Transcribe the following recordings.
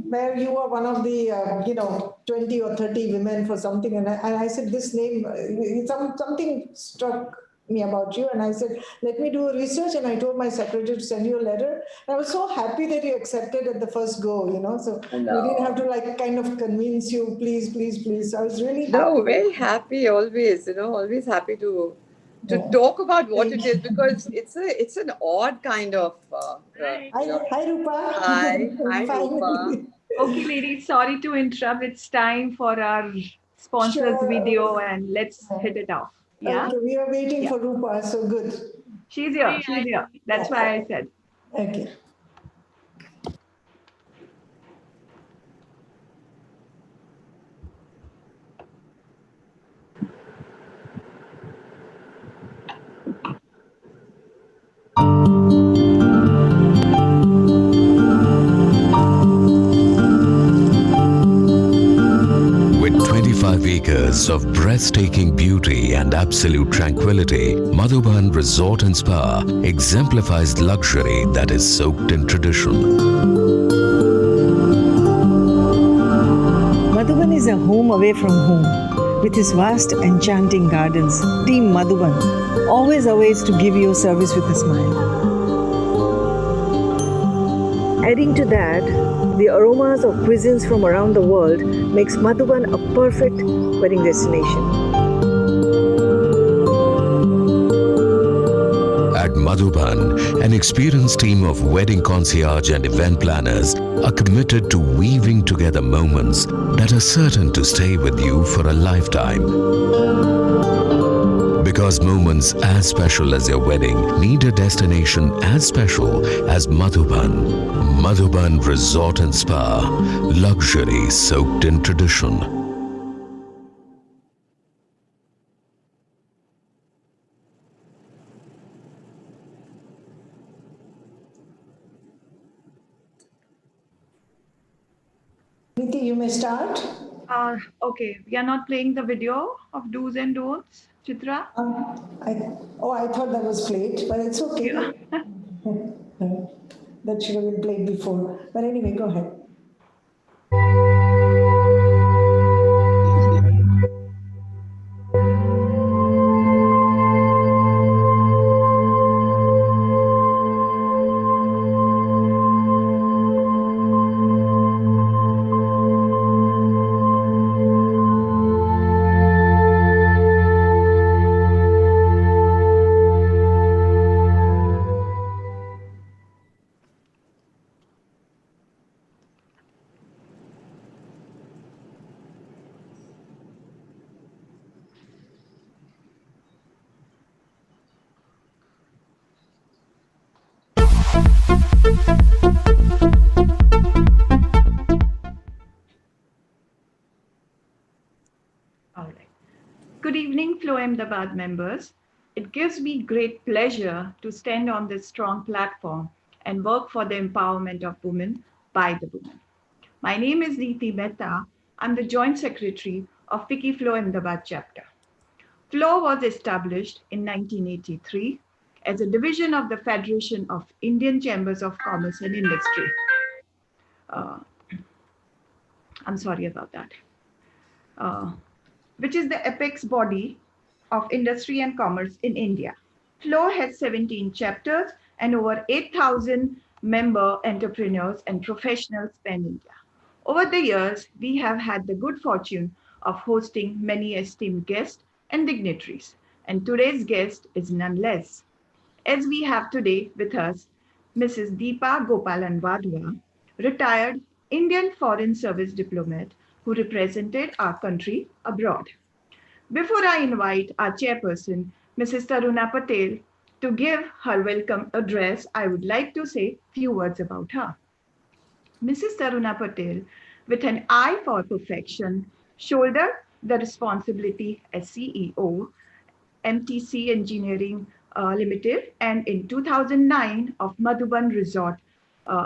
where you are one of the, 20 or 30 women for something. And I said, this name, something struck me about you. And I said, let me do a research. And I told my secretary to send you a letter. And I was so happy that you accepted at the first go, So we didn't have to kind of convince you, please, please, please. So I was really happy. No, very happy always, always happy to talk about what it is, because it's an odd kind of. Hi, Rupa. Hi, Rupa. Okay, ladies, sorry to interrupt. It's time for our sponsors video, and let's hit it off. Yeah. Okay, we are waiting for Rupa, so good. She's here. She's here. That's why I said. Okay. With 25 acres of breathtaking beauty and absolute tranquility, Madhuban Resort and Spa exemplifies luxury that is soaked in tradition. Madhuban is a home away from home. With his vast, enchanting gardens, Team Madhuban always awaits to give you service with a smile. Adding to that, the aromas of cuisines from around the world makes Madhuban a perfect wedding destination. At Madhuban, an experienced team of wedding concierge and event planners are committed to weaving together moments that are certain to stay with you for a lifetime. Because moments as special as your wedding need a destination as special as Madhuban. Madhuban Resort and Spa, luxury soaked in tradition. Niti, you may start. Okay, we are not playing the video of do's and don'ts, Chitra. I thought that was played, but it's okay. That should have been played before. But anyway, go ahead. All right. Good evening, FLO Ahmedabad members. It gives me great pleasure to stand on this strong platform and work for the empowerment of women by the women. My name is Deepa Mehta. I'm the Joint Secretary of FLO Ahmedabad Chapter. FLO was established in 1983 as a division of the Federation of Indian Chambers of Commerce and Industry. I'm sorry about that. Which is the apex body of industry and commerce in India. FLO has 17 chapters and over 8,000 member entrepreneurs and professionals pan-India. Over the years, we have had the good fortune of hosting many esteemed guests and dignitaries, and today's guest is none less. As we have today with us, Mrs. Deepa Gopalan Wadhwa, retired Indian Foreign Service diplomat who represented our country abroad. Before I invite our chairperson, Mrs. Taruna Patel, to give her welcome address, I would like to say a few words about her. Mrs. Taruna Patel, with an eye for perfection, shouldered the responsibility as CEO, MTC Engineering Limited, and in 2009 of Madhuban Resort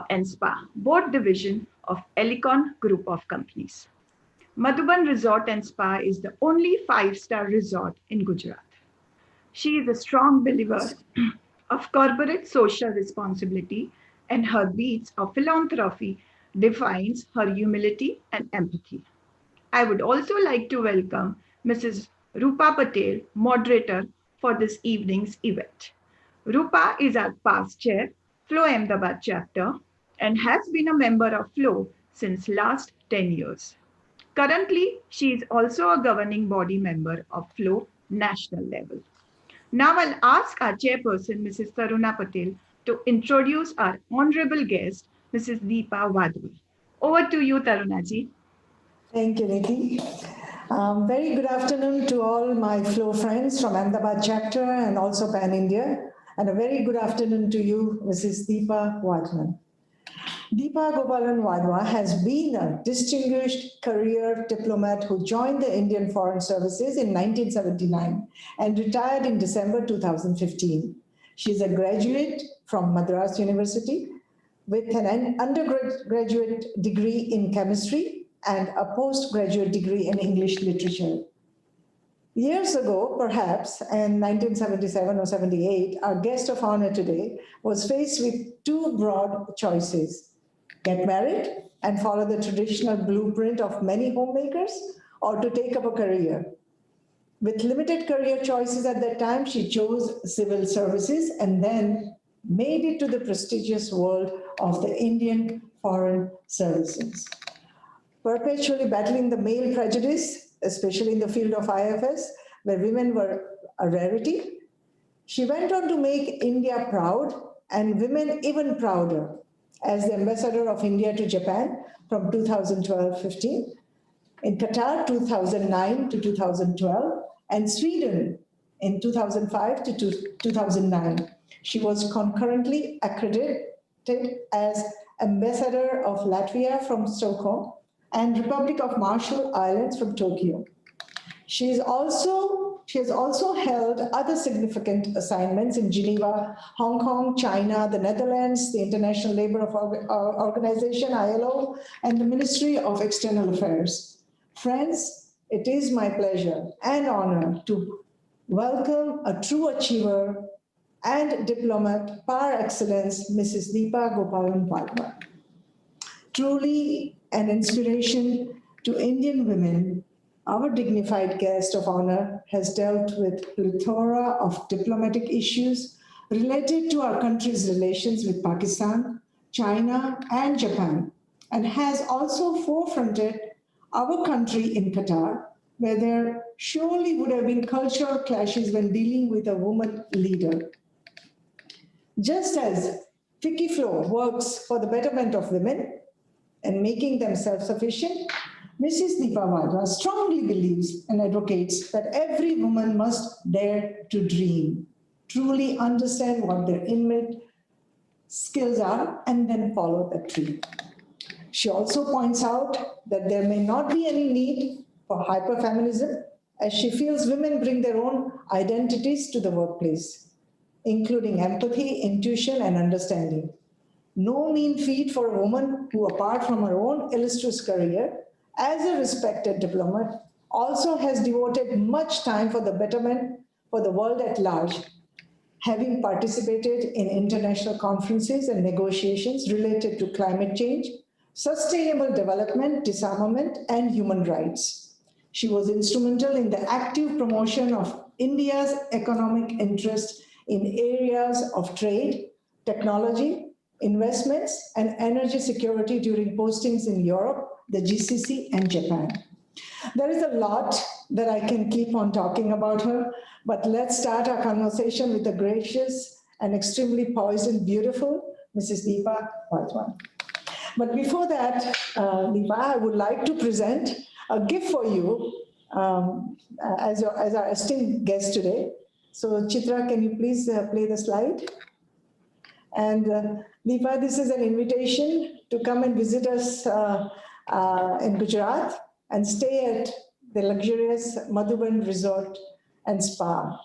and Spa, both division of Elecon Group of Companies. Madhuban Resort and Spa is the only 5-star resort in Gujarat. She is a strong believer of corporate social responsibility, and her beats of philanthropy defines her humility and empathy. I would also like to welcome Mrs. Roopa Patel, moderator for this evening's event. Rupa is our past chair, FLO Ahmedabad Chapter, and has been a member of FLO since last 10 years. Currently, she is also a governing body member of FLO national level. Now I'll ask our chairperson, Mrs. Taruna Patel, to introduce our honorable guest, Mrs. Deepa Wadhwa. Over to you, Taruna ji. Thank you, Nidhi. Very good afternoon to all my FLO friends from Ahmedabad chapter and also Pan India. And a very good afternoon to you, Mrs. Deepa Wadhwa. Deepa Gopalan Wadhwa has been a distinguished career diplomat who joined the Indian Foreign Services in 1979 and retired in December 2015. She is a graduate from Madras University with an undergraduate degree in chemistry and a postgraduate degree in English literature. Years ago, perhaps, in 1977 or 78, our guest of honor today was faced with two broad choices: get married and follow the traditional blueprint of many homemakers, or to take up a career. With limited career choices at that time, she chose civil services and then made it to the prestigious world of the Indian Foreign Services. Perpetually battling the male prejudice, especially in the field of IFS, where women were a rarity, she went on to make India proud and women even prouder as the ambassador of India to Japan from 2012-15, in Qatar 2009 to 2012, and Sweden in 2005 to 2009. She was concurrently accredited as ambassador of Latvia from Stockholm and Republic of Marshall Islands from Tokyo. She has also held other significant assignments in Geneva, Hong Kong, China, the Netherlands, the International Labour Organization, ILO, and the Ministry of External Affairs. Friends, it is my pleasure and honor to welcome a true achiever and diplomat par excellence, Mrs. Deepa Gopalan Wadhwa. Truly an inspiration to Indian women, our dignified guest of honor has dealt with a plethora of diplomatic issues related to our country's relations with Pakistan, China, and Japan, and has also forefronted our country in Qatar, where there surely would have been cultural clashes when dealing with a woman leader. Just as FLO works for the betterment of women and making them self-sufficient, Mrs. Deepa Wadhwa strongly believes and advocates that every woman must dare to dream, truly understand what their innate skills are, and then follow that dream. She also points out that there may not be any need for hyperfeminism, as she feels women bring their own identities to the workplace, including empathy, intuition, and understanding. No mean feat for a woman who, apart from her own illustrious career as a respected diplomat, also has devoted much time for the betterment for the world at large, having participated in international conferences and negotiations related to climate change, sustainable development, disarmament, and human rights. She was instrumental in the active promotion of India's economic interest in areas of trade, technology, investments, and energy security during postings in Europe, the GCC, and Japan. There is a lot that I can keep on talking about her, but let's start our conversation with the gracious and extremely poised and beautiful Mrs. Deepa Wadhwa. But before that, Deepa, I would like to present a gift for you as our esteemed guest today. So Chitra, can you please play the slide? And Deepa, this is an invitation to come and visit us in Gujarat and stay at the luxurious Madhuban Resort and Spa,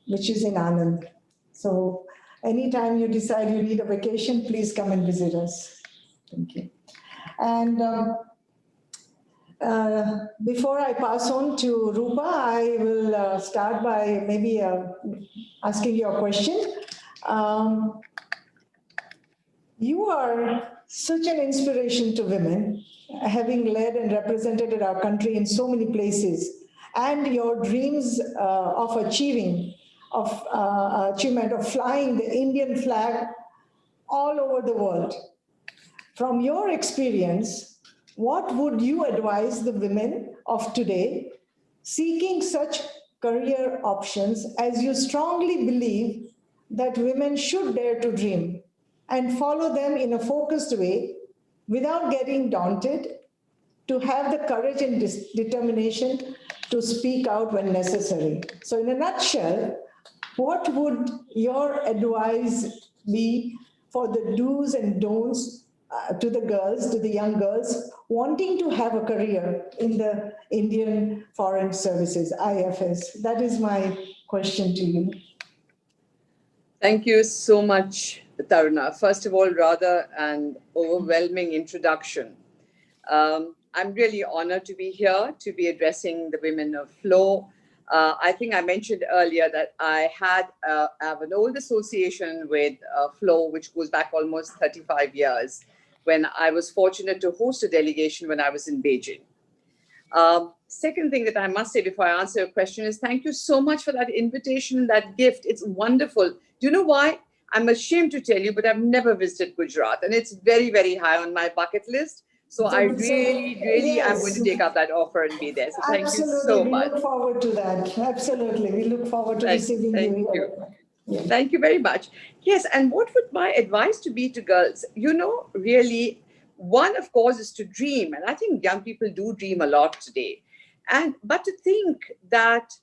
which is in Anand. So anytime you decide you need a vacation, please come and visit us. Thank you. And before I pass on to Rupa, I will start by maybe asking you a question. You are such an inspiration to women, having led and represented our country in so many places, and your dreams of achievement of flying the Indian flag all over the world. From your experience, what would you advise the women of today seeking such career options, as you strongly believe that women should dare to dream and follow them in a focused way without getting daunted, to have the courage and determination to speak out when necessary? So in a nutshell, what would your advice be for the do's and don'ts to the girls, to the young girls wanting to have a career in the Indian Foreign Services, IFS? That is my question to you. Thank you so much, Taruna. First of all, rather an overwhelming introduction. I'm really honored to be here, to be addressing the women of FLO. I think I mentioned earlier that I have an old association with FLO, which goes back almost 35 years, when I was fortunate to host a delegation when I was in Beijing. Second thing that I must say before I answer your question is thank you so much for that invitation, that gift. It's wonderful. Do you know why? I'm ashamed to tell you, but I've never visited Gujarat, and it's very, very high on my bucket list. So I really yes, am going to take up that offer and be there. So thank absolutely. you so much. We look forward to that. Absolutely. We look forward to receiving you here. Yeah. Thank you very much. Yes, and what would my advice to be to girls? You know, really, one, of course, is to dream. And I think young people do dream a lot today. But to think that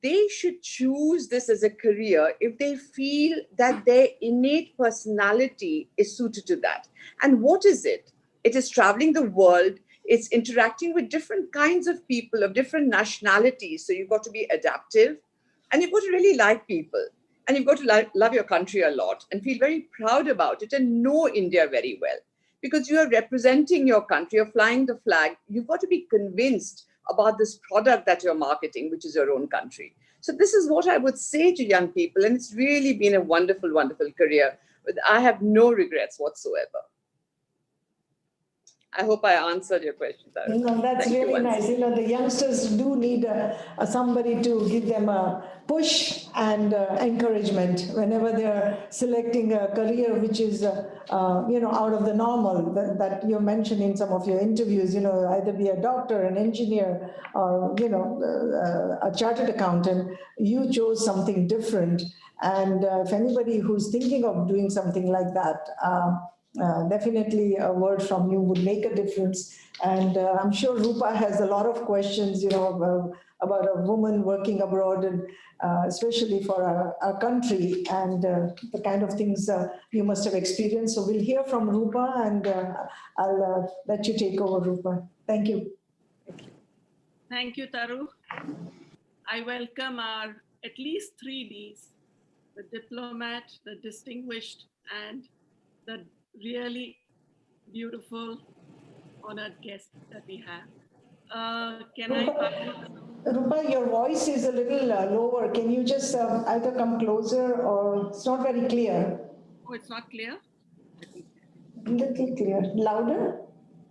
they should choose this as a career if they feel that their innate personality is suited to that. And what is it? It is traveling the world. It's interacting with different kinds of people of different nationalities. So you've got to be adaptive, and you've got to really like people. And you've got to love your country a lot and feel very proud about it and know India very well. Because you are representing your country, you're flying the flag, you've got to be convinced about this product that you're marketing, which is your own country. So this is what I would say to young people. And it's really been a wonderful, wonderful career. I have no regrets whatsoever. I hope I answered your question, Taruna. No, that's really nice. You know, the youngsters do need somebody to give them a push and encouragement whenever they're selecting a career which is, you know, out of the normal that you mentioned in some of your interviews. You know, either be a doctor, an engineer, or you know, a chartered accountant. You chose something different, and if anybody who's thinking of doing something like that. Definitely a word from you would make a difference. And I'm sure Rupa has a lot of questions, you know, about a woman working abroad, and especially for our country, and the kind of things you must have experienced. So we'll hear from Rupa, and I'll let you take over, Rupa. Thank you. Thank you, Taru. I welcome our at least 3 Ds, the diplomat, the distinguished, and the really beautiful, honored guest that we have. Can Rupa, your voice is a little lower. Can you just either come closer, or it's not very clear? Oh, it's not clear? A little clear. Louder?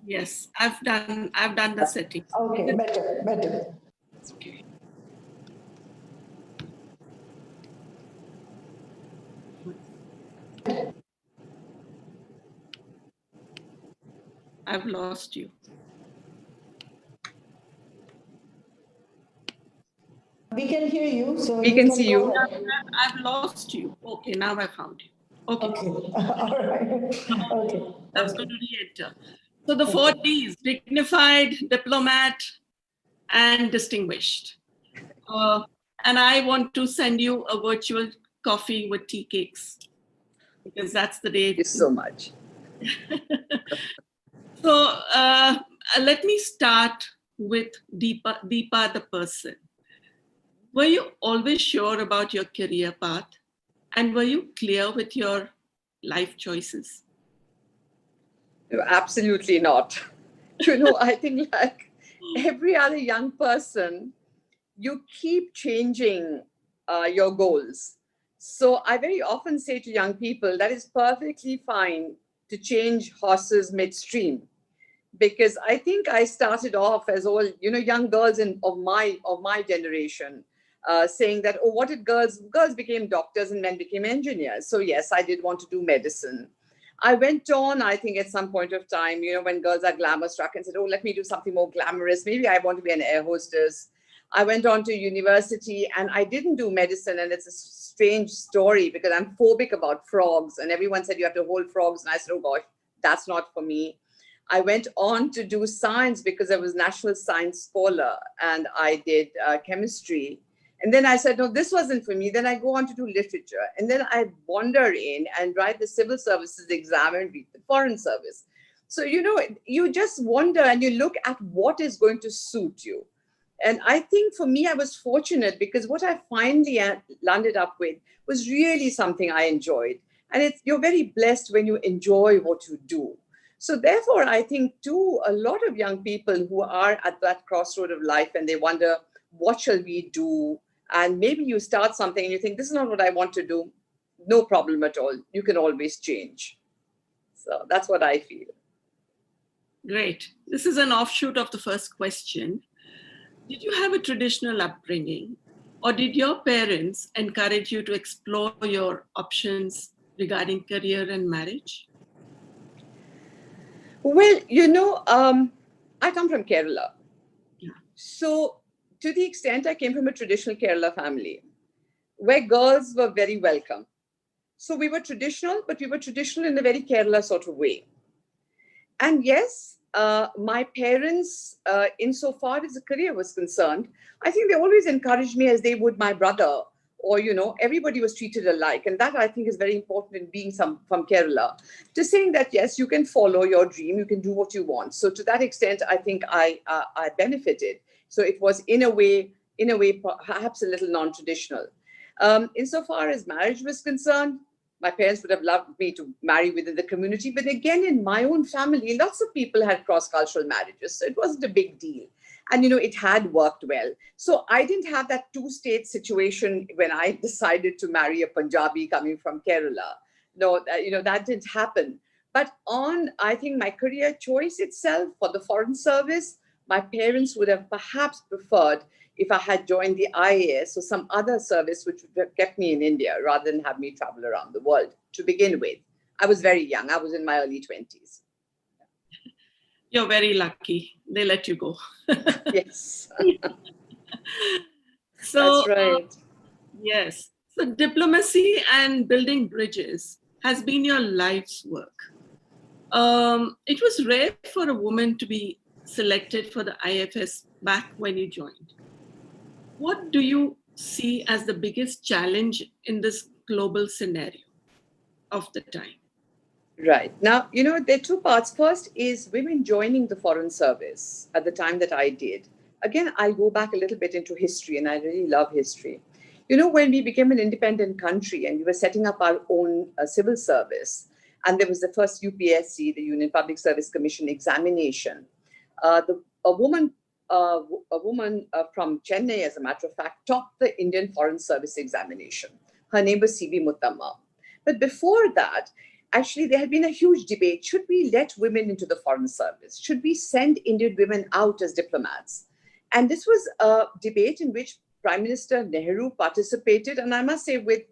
Yes, I've done the settings. Okay, better. Okay. I've lost you. We can hear you. So we can see you. I've lost you. Okay, now I found you. Okay. All right. Okay. I was going to re-enter. So the 4 Ds: dignified, diplomat, and distinguished. And I want to send you a virtual coffee with tea cakes, because that's the day. Thank you so much. So let me start with Deepa the person. Were you always sure about your career path? And were you clear with your life choices? No, absolutely not. You know, I think like every other young person, you keep changing your goals. So I very often say to young people, that is perfectly fine to change horses midstream, because I think I started off as all, young girls of my generation, saying that, oh, what did girls became doctors and men became engineers. So yes, I did want to do medicine. I went on, I think at some point of time, when girls are glamour struck and said, oh, let me do something more glamorous. Maybe I want to be an air hostess. I went on to university and I didn't do medicine. And it's a strange story because I'm phobic about frogs. And everyone said, you have to hold frogs. And I said, oh gosh, that's not for me. I went on to do science because I was National Science Scholar and I did chemistry. And then I said, no, this wasn't for me. Then I go on to do literature. And then I wander in and write the civil services exam and read the foreign service. So, you just wonder and you look at what is going to suit you. And I think for me, I was fortunate because what I finally landed up with was really something I enjoyed. And you're very blessed when you enjoy what you do. So therefore, I think too, a lot of young people who are at that crossroad of life and they wonder, what shall we do? And maybe you start something and you think, this is not what I want to do. No problem at all. You can always change. So that's what I feel. Great. This is an offshoot of the first question. Did you have a traditional upbringing, or did your parents encourage you to explore your options regarding career and marriage? Well, I come from Kerala. Yeah. So to the extent I came from a traditional Kerala family where girls were very welcome. So we were traditional, but we were traditional in a very Kerala sort of way. And yes, my parents, insofar as the career was concerned, I think they always encouraged me as they would my brother, or, everybody was treated alike. And that I think is very important in being from Kerala, to saying that, yes, you can follow your dream, you can do what you want. So to that extent, I think I benefited. So it was in a way, perhaps a little non-traditional. Insofar as marriage was concerned, my parents would have loved me to marry within the community. But again, in my own family, lots of people had cross-cultural marriages. So it wasn't a big deal. And, it had worked well. So I didn't have that two-state situation when I decided to marry a Punjabi coming from Kerala. No, that didn't happen. But I think, my career choice itself for the foreign service, my parents would have perhaps preferred if I had joined the IAS or some other service which would have kept me in India rather than have me travel around the world to begin with. I was very young. I was in my early 20s. You're very lucky. They let you go. Yes. So, that's right. Yes. So diplomacy and building bridges has been your life's work. It was rare for a woman to be selected for the IFS back when you joined. What do you see as the biggest challenge in this global scenario of the time? Right. Now, there are two parts. First is women joining the foreign service at the time that I did. Again, I'll go back a little bit into history, and I really love history. When we became an independent country and we were setting up our own civil service, and there was the first UPSC, the Union Public Service Commission examination, a woman from Chennai, as a matter of fact, topped the Indian Foreign Service examination. Her name was C.V. Muthamma. But before that, actually, there had been a huge debate. Should we let women into the foreign service? Should we send Indian women out as diplomats? And this was a debate in which Prime Minister Nehru participated, and I must say with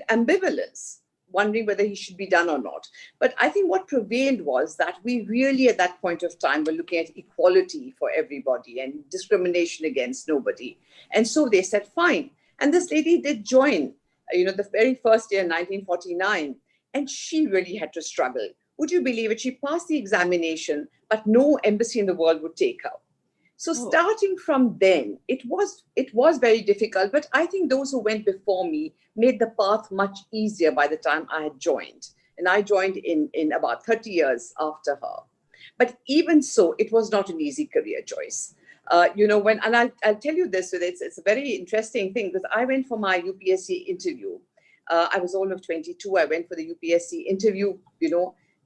ambivalence, wondering whether he should be done or not. But I think what prevailed was that we really, at that point of time, were looking at equality for everybody and discrimination against nobody. And so they said, fine. And this lady did join, the very first year, 1949. And she really had to struggle. Would you believe it? She passed the examination, but no embassy in the world would take her. So starting from then, it was very difficult. But I think those who went before me made the path much easier by the time I had joined. And I joined in about 30 years after her. But even so, it was not an easy career choice. And I'll tell you this, it's a very interesting thing, because I went for my UPSC interview. I was all of 22. I went for the UPSC interview,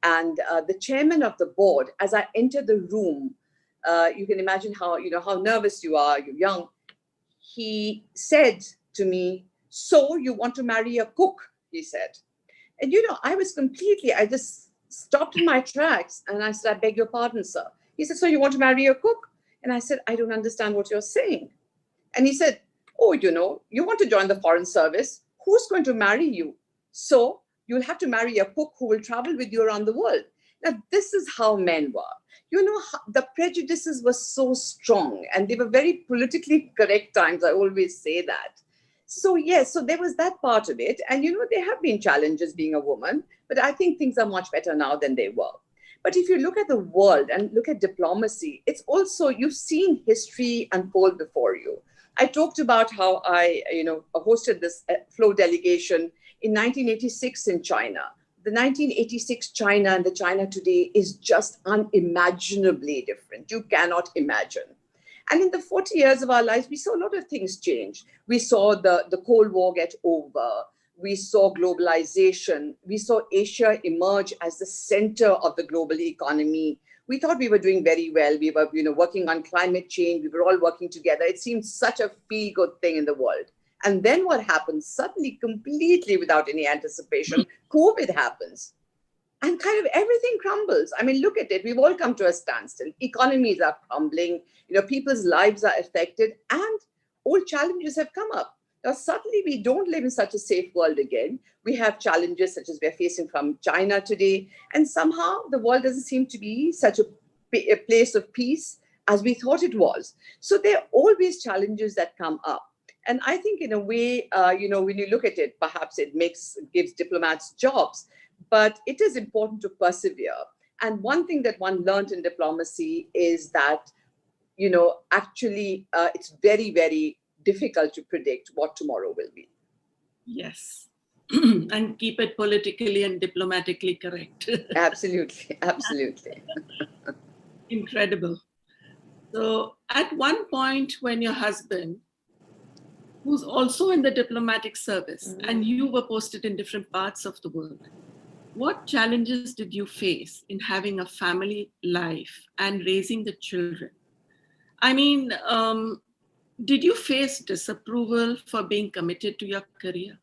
and the chairman of the board, as I entered the room, you can imagine how nervous you are, you're young. He said to me, so you want to marry a cook, he said. And, I was I just stopped in my tracks. And I said, I beg your pardon, sir. He said, so you want to marry a cook? And I said, I don't understand what you're saying. And he said, oh, you want to join the foreign service. Who's going to marry you? So you'll have to marry a cook who will travel with you around the world. Now, this is how men were. The prejudices were so strong, and they were very politically correct times. I always say that. So yes, so there was that part of it. And there have been challenges being a woman, but I think things are much better now than they were. But if you look at the world and look at diplomacy, it's also, you've seen history unfold before you. I talked about how I, hosted this FLO delegation in 1986 in China. The 1986 China and the China today is just unimaginably different. You cannot imagine. And in the 40 years of our lives, we saw a lot of things change. We saw the Cold War get over. We saw globalization. We saw Asia emerge as the center of the global economy. We thought we were doing very well. We were, working on climate change. We were all working together. It seemed such a feel-good thing in the world. And then what happens? Suddenly, completely without any anticipation, COVID happens. And kind of everything crumbles. I mean, look at it. We've all come to a standstill. Economies are crumbling. People's lives are affected. And all challenges have come up. Now, suddenly, we don't live in such a safe world again. We have challenges such as we're facing from China today. And somehow, the world doesn't seem to be such a place of peace as we thought it was. So there are always challenges that come up. And I think in a way, when you look at it, perhaps it gives diplomats jobs, but it is important to persevere. And one thing that one learned in diplomacy is that, actually it's very, very difficult to predict what tomorrow will be. Yes. And keep it politically and diplomatically correct. Absolutely. Absolutely. Incredible. So at one point when your husband, who's also in the diplomatic service, and you were posted in different parts of the world, what challenges did you face in having a family life and raising the children? I mean, did you face disapproval for being committed to your career?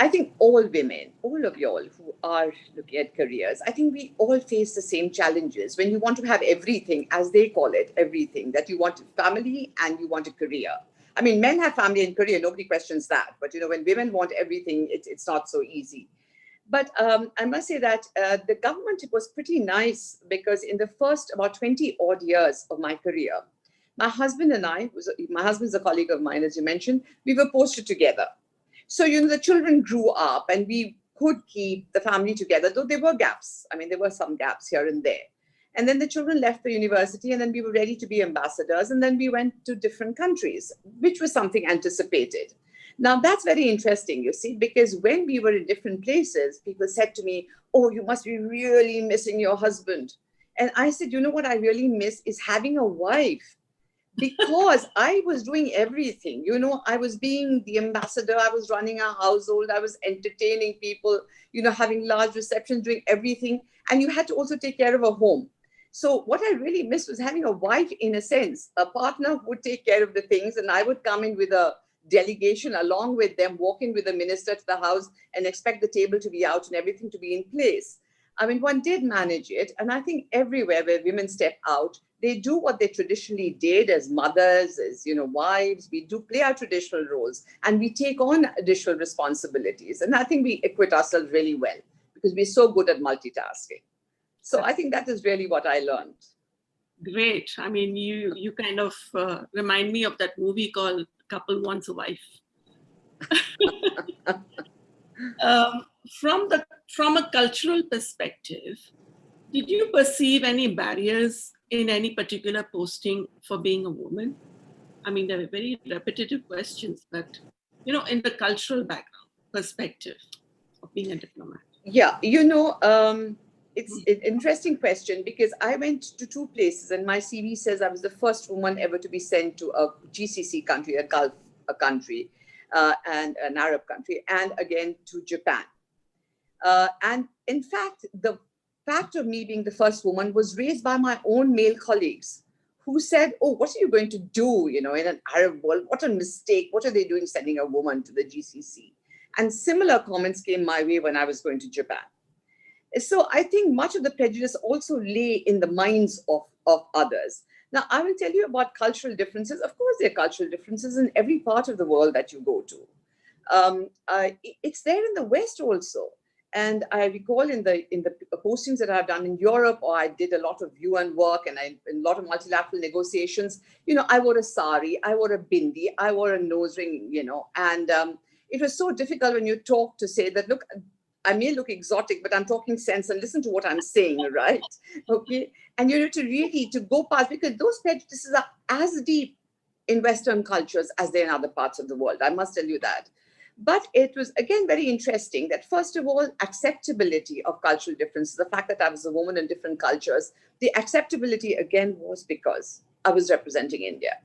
I think all women, all of y'all who are looking at careers, I think we all face the same challenges when you want to have everything, as they call it, everything, that you want a family and you want a career. I mean, men have family and career, nobody questions that. But, when women want everything, it's not so easy. But I must say that the government was pretty nice, because in the first about 20 odd years of my career, my husband and I, my husband's a colleague of mine, as you mentioned, we were posted together. So, the children grew up and we could keep the family together, though there were gaps. I mean, there were some gaps here and there. And then the children left the university, and then we were ready to be ambassadors. And then we went to different countries, which was something anticipated. Now, that's very interesting, you see, because when we were in different places, people said to me, oh, you must be really missing your husband. And I said, what I really miss is having a wife. Because I was doing everything, I was being the ambassador, I was running a household, I was entertaining people, having large receptions, doing everything. And you had to also take care of a home. So what I really missed was having a wife, in a sense, a partner who would take care of the things. And I would come in with a delegation along with them, walk in with the minister to the house and expect the table to be out and everything to be in place. I mean, one did manage it. And I think everywhere where women step out, they do what they traditionally did as mothers, as, wives. We do play our traditional roles and we take on additional responsibilities. And I think we equip ourselves really well because we're so good at multitasking. So I think that is really what I learned. Great. I mean, you kind of remind me of that movie called Couple Wants a Wife. From a cultural perspective, did you perceive any barriers in any particular posting for being a woman? I mean, they're very repetitive questions, but, in the cultural background perspective of being a diplomat. Yeah, it's an interesting question because I went to 2 places and my CV says I was the first woman ever to be sent to a GCC country, a Gulf country, and an Arab country, and again to Japan. And in fact, the fact of me being the first woman was raised by my own male colleagues who said, oh, what are you going to do, in an Arab world? What a mistake. What are they doing sending a woman to the GCC? And similar comments came my way when I was going to Japan. So I think much of the prejudice also lay in the minds of others. Now, I will tell you about cultural differences. Of course, there are cultural differences in every part of the world that you go to. It's there in the West also. And I recall in the postings that I've done in Europe, or I did a lot of UN work and in a lot of multilateral negotiations, I wore a sari, I wore a bindi, I wore a nose ring, and it was so difficult when you talk to say that, look, I may look exotic, but I'm talking sense and listen to what I'm saying, right? Okay. And you need to really to go past, because those prejudices are as deep in Western cultures as they're in other parts of the world. I must tell you that. But it was, again, very interesting that, first of all, acceptability of cultural differences, the fact that I was a woman in different cultures, the acceptability, again, was because I was representing India.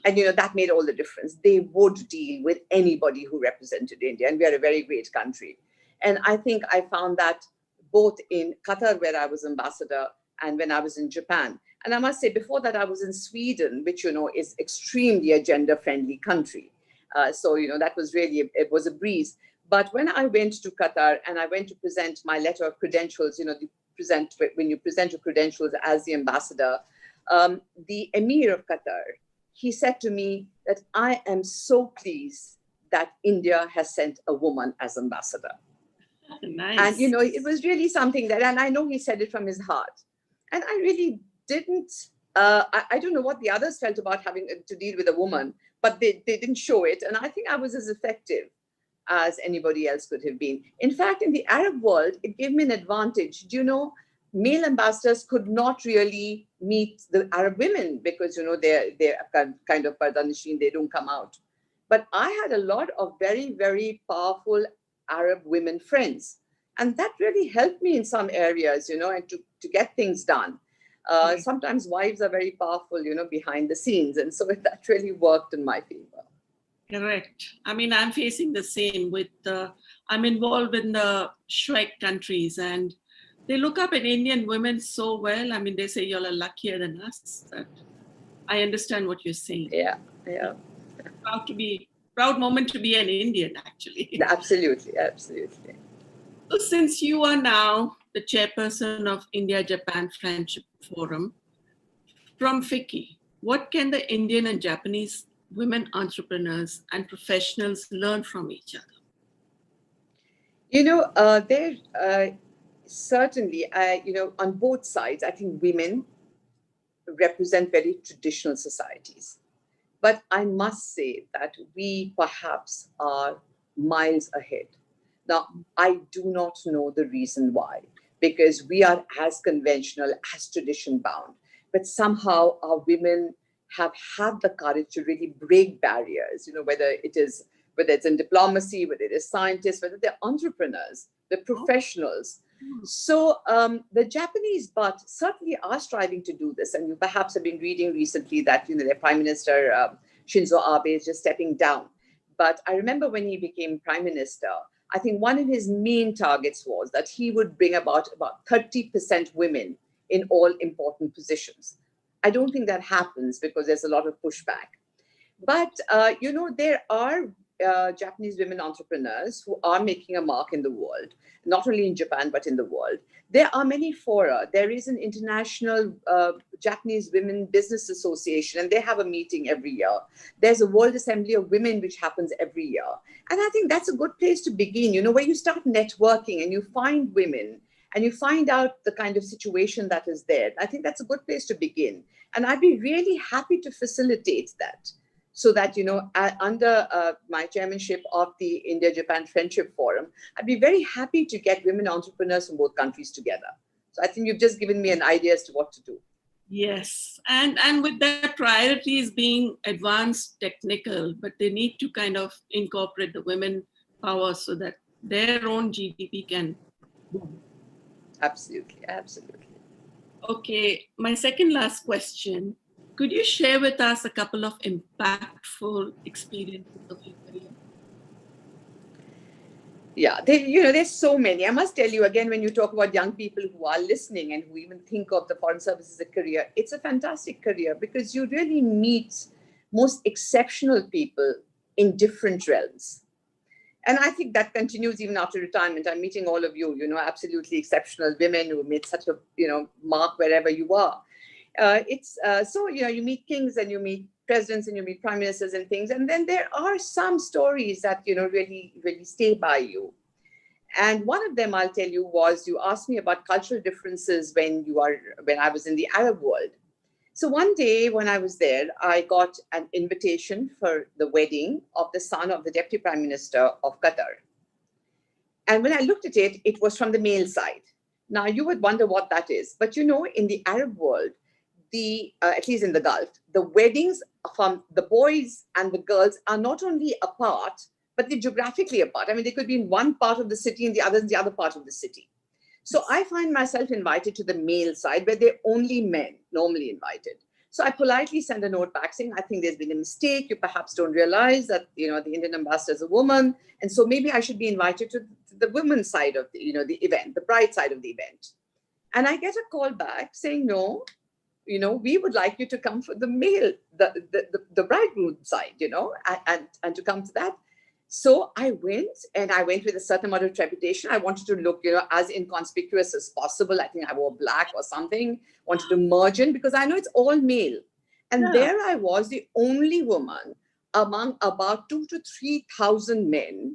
And, that made all the difference. They would deal with anybody who represented India. And we are a very great country. And I think I found that both in Qatar, where I was ambassador, and when I was in Japan. And I must say, before that, I was in Sweden, which, is extremely a gender-friendly country. So, that was really, it was a breeze. But when I went to Qatar and I went to present my letter of credentials, when you present your credentials as the ambassador, the Emir of Qatar, he said to me that I am so pleased that India has sent a woman as ambassador. Nice. And, it was really something that, and I know he said it from his heart. And I really didn't, I don't know what the others felt about having to deal with a woman, but they didn't show it. And I think I was as effective as anybody else could have been. In fact, in the Arab world, it gave me an advantage. Do you know, male ambassadors could not really meet the Arab women because, they're kind of pardanishin, they don't come out. But I had a lot of very, very powerful Arab women friends. And that really helped me in some areas, and to get things done. Sometimes wives are very powerful, behind the scenes. And so that really worked in my favor. Correct. I mean, I'm facing the same with, I'm involved in the Shrek countries, and they look up at Indian women so well. I mean, they say you're luckier than us. But I understand what you're saying. Yeah. Proud moment to be an Indian, actually. Absolutely. So since you are now the chairperson of India-Japan Friendship Forum, from FICCI, what can the Indian and Japanese women entrepreneurs and professionals learn from each other? There certainly, on both sides, I think women represent very traditional societies. But I must say that we perhaps are miles ahead. Now, I do not know the reason why, because we are as conventional, as tradition bound. But somehow our women have had the courage to really break barriers, whether it's in diplomacy, whether it is scientists, whether they're entrepreneurs, they're professionals. So the Japanese, but certainly are striving to do this. And you perhaps have been reading recently that, their Prime Minister, Shinzo Abe, is just stepping down. But I remember when he became Prime Minister, I think one of his main targets was that he would bring about 30% women in all important positions. I don't think that happens because there's a lot of pushback. But, there are Japanese women entrepreneurs who are making a mark in the world, not only in Japan, but in the world. There are many fora. There is an international Japanese Women Business Association, and they have a meeting every year. There's a World Assembly of Women, which happens every year. And I think that's a good place to begin, where you start networking and you find women and you find out the kind of situation that is there. I think that's a good place to begin. And I'd be really happy to facilitate that. So that, under my chairmanship of the India-Japan Friendship Forum, I'd be very happy to get women entrepreneurs from both countries together. So I think you've just given me an idea as to what to do. Yes, and with that, priorities being advanced technical, but they need to kind of incorporate the women power so that their own GDP can boom. Absolutely. Okay, my second last question. Could you share with us a couple of impactful experiences of your career? Yeah, there's so many. I must tell you again, when you talk about young people who are listening and who even think of the Foreign Service as a career, it's a fantastic career because you really meet most exceptional people in different realms. And I think that continues even after retirement. I'm meeting all of you, absolutely exceptional women who made such a, mark wherever you are. So, you meet kings and you meet presidents and you meet prime ministers and things. And then there are some stories that, really, really stay by you. And one of them I'll tell you was, you asked me about cultural differences when I was in the Arab world. So one day when I was there, I got an invitation for the wedding of the son of the Deputy Prime Minister of Qatar. And when I looked at it, it was from the male side. Now you would wonder what that is. But in the Arab world, at least in the Gulf, the weddings from the boys and the girls are not only apart, but they're geographically apart. I mean, they could be in one part of the city and the other in the other part of the city. So I find myself invited to the male side where they're only men normally invited. So I politely send a note back saying, I think there's been a mistake. You perhaps don't realize that, the Indian ambassador is a woman. And so maybe I should be invited to the women's side of the event, the bride side of the event. And I get a call back saying, no, we would like you to come for the male, the bridegroom side, and to come to that. So I went with a certain amount of trepidation. I wanted to look, as inconspicuous as possible. I think I wore black or something, wanted to merge in because I know it's all male. And there I was, the only woman among about 2,000 to 3,000 men.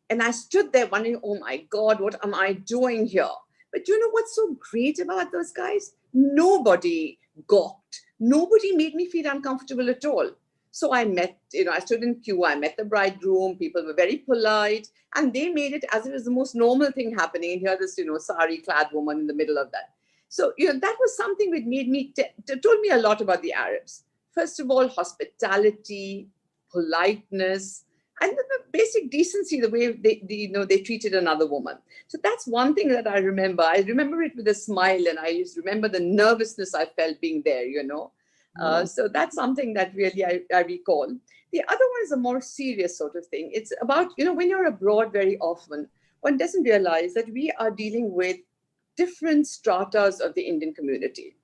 And I stood there wondering, oh my God, what am I doing here? But you know what's so great about those guys? Nobody gawked. Nobody made me feel uncomfortable at all. So I met, I stood in queue, I met the bridegroom, people were very polite, and they made it as if it was the most normal thing happening. And here this, sari-clad woman in the middle of that. So, that was something that made me, told me a lot about the Arabs. First of all, hospitality, politeness, and the basic decency, the way they treated another woman. So that's one thing that I remember. I remember it with a smile, and I just remember the nervousness I felt being there, So that's something that really I recall. The other one is a more serious sort of thing. It's about, when you're abroad very often, one doesn't realize that we are dealing with different stratas of the Indian community.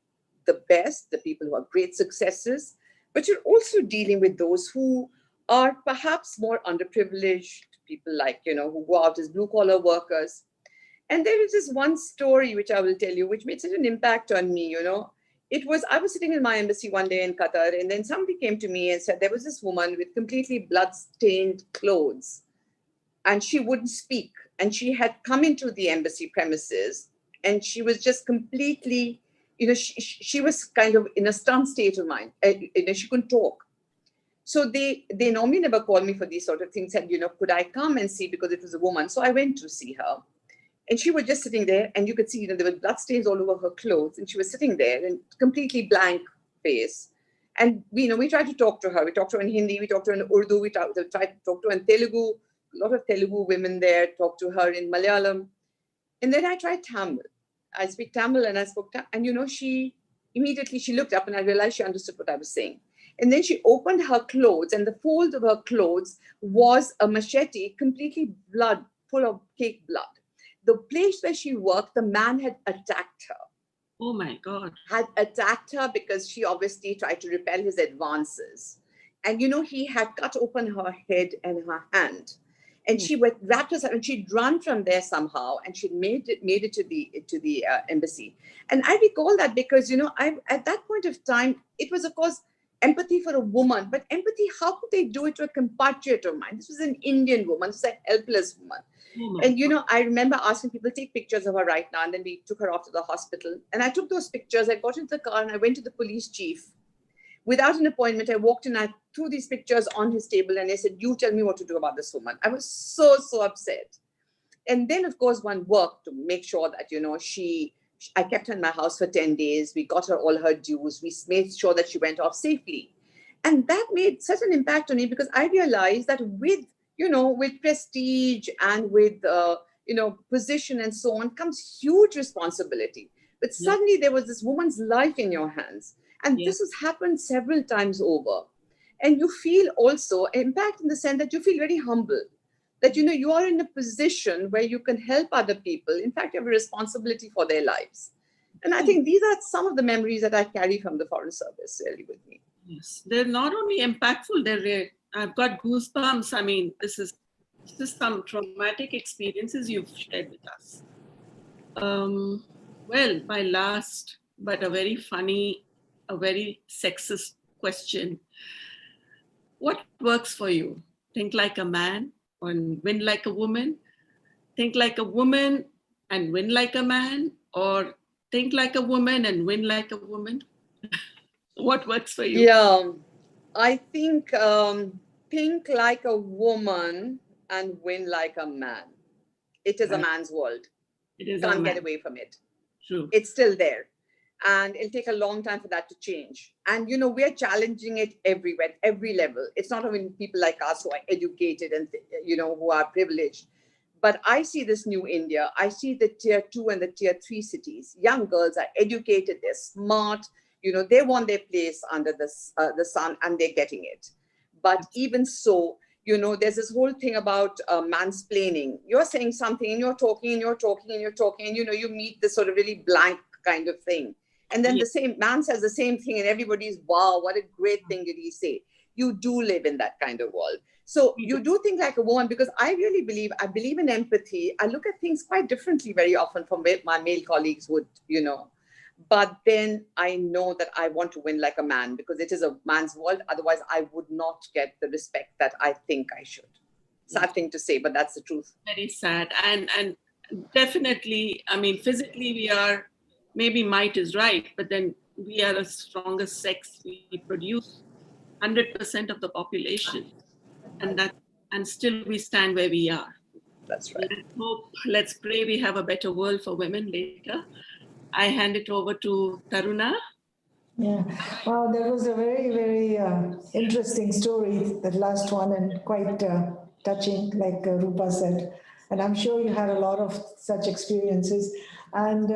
The best, the people who have great successes, but you're also dealing with those who are perhaps more underprivileged, people like, who go out as blue-collar workers. And there is this one story which I will tell you, which made such an impact on me, I was sitting in my embassy one day in Qatar, and then somebody came to me and said there was this woman with completely blood-stained clothes, and she wouldn't speak. And she had come into the embassy premises, and she was just completely, she was kind of in a stunned state of mind. She couldn't talk. So they normally never call me for these sort of things. Said, could I come and see, because it was a woman. So I went to see her. And she was just sitting there, and you could see, there were bloodstains all over her clothes, and she was sitting there in completely blank face. And we tried to talk to her. We talked to her in Hindi, we talked to her in Urdu, we tried to talk to her in Telugu. A lot of Telugu women there talked to her in Malayalam. And then I tried Tamil. I speak Tamil, and I spoke Tamil. And she looked up, and I realized she understood what I was saying. And then she opened her clothes, and the fold of her clothes was a machete, completely blood, full of cake blood. The place where she worked, the man had attacked her. Oh my God. Had attacked her because she obviously tried to repel his advances. And, he had cut open her head and her hand. And she wrapped herself, and she'd run from there somehow, and she'd made it to the embassy. And I recall that because, at that point of time, it was, of course, empathy for a woman, but empathy, how could they do it to a compatriot of mine? This was an Indian woman, this was a helpless woman. Oh, and, I remember asking people to take pictures of her right now, and then we took her off to the hospital. And I took those pictures, I got into the car, and I went to the police chief. Without an appointment, I walked in, I threw these pictures on his table, and I said, you tell me what to do about this woman. I was so upset. And then, of course, one worked to make sure that, I kept her in my house for 10 days. We got her all her dues. We made sure that she went off safely. And that made such an impact on me, because I realized that with prestige and with, position and so on comes huge responsibility. But suddenly there was this woman's life in your hands. And this has happened several times over. And you feel also impact in the sense that you feel very humble. That, you are in a position where you can help other people. In fact, you have a responsibility for their lives. And I think these are some of the memories that I carry from the Foreign Service really with me. Yes, they're not only impactful, I've got goosebumps. I mean, this is just some traumatic experiences you've shared with us. Well, my last, but a very funny, a very sexist question. What works for you? Think like a man and win like a woman? Think like a woman and win like a man? Or think like a woman and win like a woman? What works for you? Yeah, I think like a woman and win like a man. It is a man's world. It is Can't a get man. away from it. True. It's still there. And it'll take a long time for that to change. And, you know, we're challenging it everywhere, at every level. It's not only people like us who are educated and, you know, who are privileged. But I see this new India. I see the tier 2 and the tier 3 cities. Young girls are educated, they're smart, you know, they want their place under the sun and they're getting it. But even so, you know, there's this whole thing about mansplaining. You're saying something and you're talking and you're talking and you're talking and, you know, you meet this sort of really blank kind of thing. And then the same man says the same thing and everybody's, wow, what a great thing did he say. You do live in that kind of world. So you do think like a woman, because I really believe in empathy. I look at things quite differently very often from where my male colleagues would, you know. But then I know that I want to win like a man because it is a man's world. Otherwise, I would not get the respect that I think I should. Sad thing to say, but that's the truth. Very sad. And definitely, I mean, physically we are, maybe might is right, but then we are the strongest sex. We produce 100% of the population. And still we stand where we are. That's right. Let's pray we have a better world for women later. I hand it over to Taruna. Yeah, wow, that was a very, very interesting story, that last one, and quite touching, like Rupa said. And I'm sure you had a lot of such experiences. And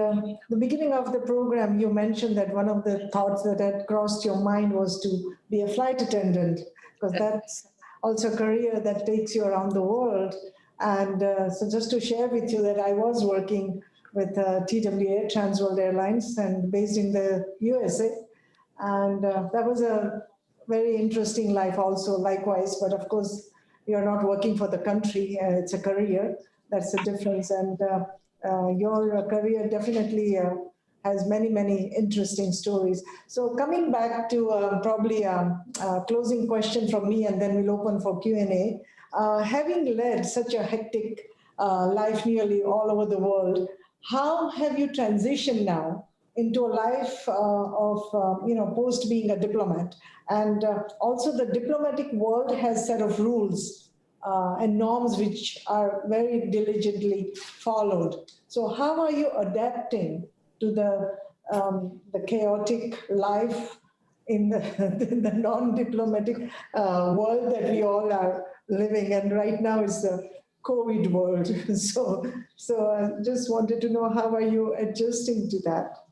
the beginning of the program, you mentioned that one of the thoughts that had crossed your mind was to be a flight attendant, because that's also a career that takes you around the world. And so just to share with you that I was working with TWA, Trans World Airlines, and based in the USA. And that was a very interesting life also, likewise. But of course, you're not working for the country, it's a career. That's the difference. And your career definitely has many, many interesting stories. So coming back to probably a closing question from me, and then we'll open for Q&A. Having led such a hectic life nearly all over the world, how have you transitioned now into a life of post being a diplomat? And also the diplomatic world has set of rules and norms which are very diligently followed. So how are you adapting to the chaotic life in the non-diplomatic world that we all are living? And right now is the COVID world. So I just wanted to know, how are you adjusting to that?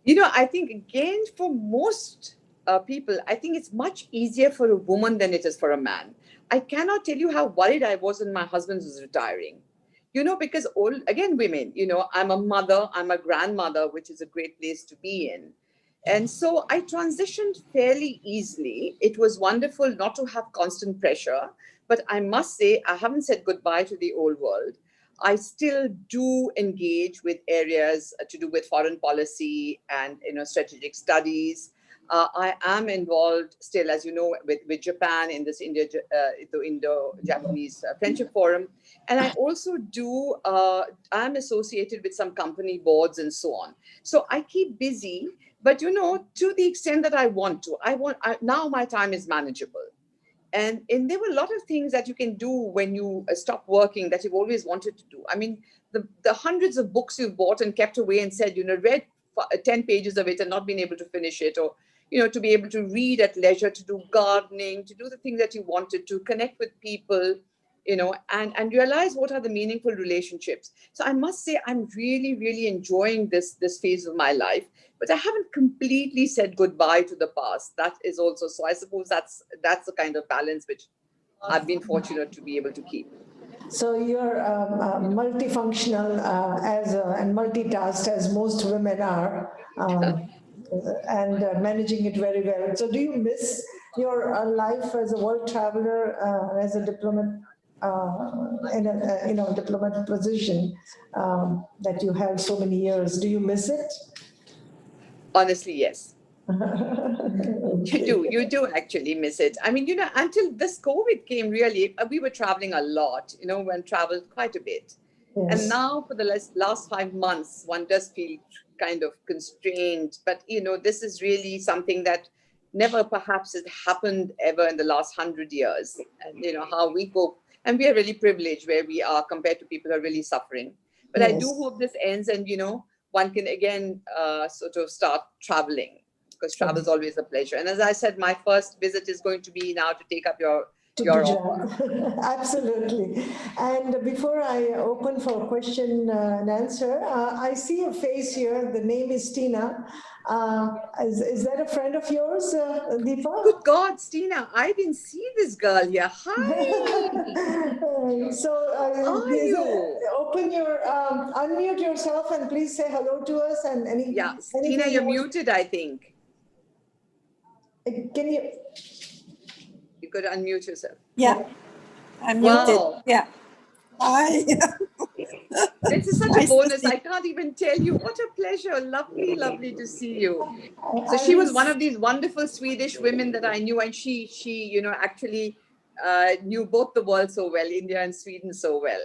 You know, I think, again, for most people, I think it's much easier for a woman than it is for a man. I cannot tell you how worried I was when my husband was retiring. You know, because again, women, you know, I'm a mother, I'm a grandmother, which is a great place to be in. And so I transitioned fairly easily. It was wonderful not to have constant pressure. But I must say, I haven't said goodbye to the old world. I still do engage with areas to do with foreign policy and, you know, strategic studies. I am involved still, as you know, with Japan in this Indo-Japanese Friendship Forum. And I also do, I'm associated with some company boards and so on. So I keep busy, but, you know, to the extent that I want to. Now my time is manageable. And there were a lot of things that you can do when you stop working that you've always wanted to do. I mean, the hundreds of books you've bought and kept away and said, you know, read 10 pages of it and not been able to finish it, or, you know, to be able to read at leisure, to do gardening, to do the things that you wanted, to connect with people, you know, and realize what are the meaningful relationships. So I must say, I'm really, really enjoying this phase of my life. But I haven't completely said goodbye to the past. That is also, so I suppose that's the kind of balance which I've been fortunate to be able to keep. So you're multifunctional and multitasked, as most women are, and managing it very well. So do you miss your life as a world traveler, as a diplomat? in a diplomat position that you held so many years. Do you miss it? Honestly, yes. Okay. You do actually miss it. I mean, until this COVID came, really, we were traveling a lot, when traveled quite a bit. Yes. And now for the last 5 months, one does feel kind of constrained. But, this is really something that never perhaps has happened ever in the last 100 years. And, how we cope. And we are really privileged where we are compared to people who are really suffering. But I do Yes. hope this ends and, one can again sort of start traveling, because travel is always a pleasure. And as I said, my first visit is going to be now to take up your offer. Absolutely. And before I open for question and answer, I see a face here. The name is Tina. Is that a friend of yours, Deepa? Good God, Stina, I didn't see this girl here. Hi. So, unmute yourself and please say hello to us. And Stina, you're muted, I think. Can you? You could unmute yourself. Yeah, I'm muted. Wow. Yeah. Hi. This is such a bonus. I can't even tell you. What a pleasure. Lovely, lovely to see you. So she was one of these wonderful Swedish women that I knew, and she actually knew both the world so well, India and Sweden so well.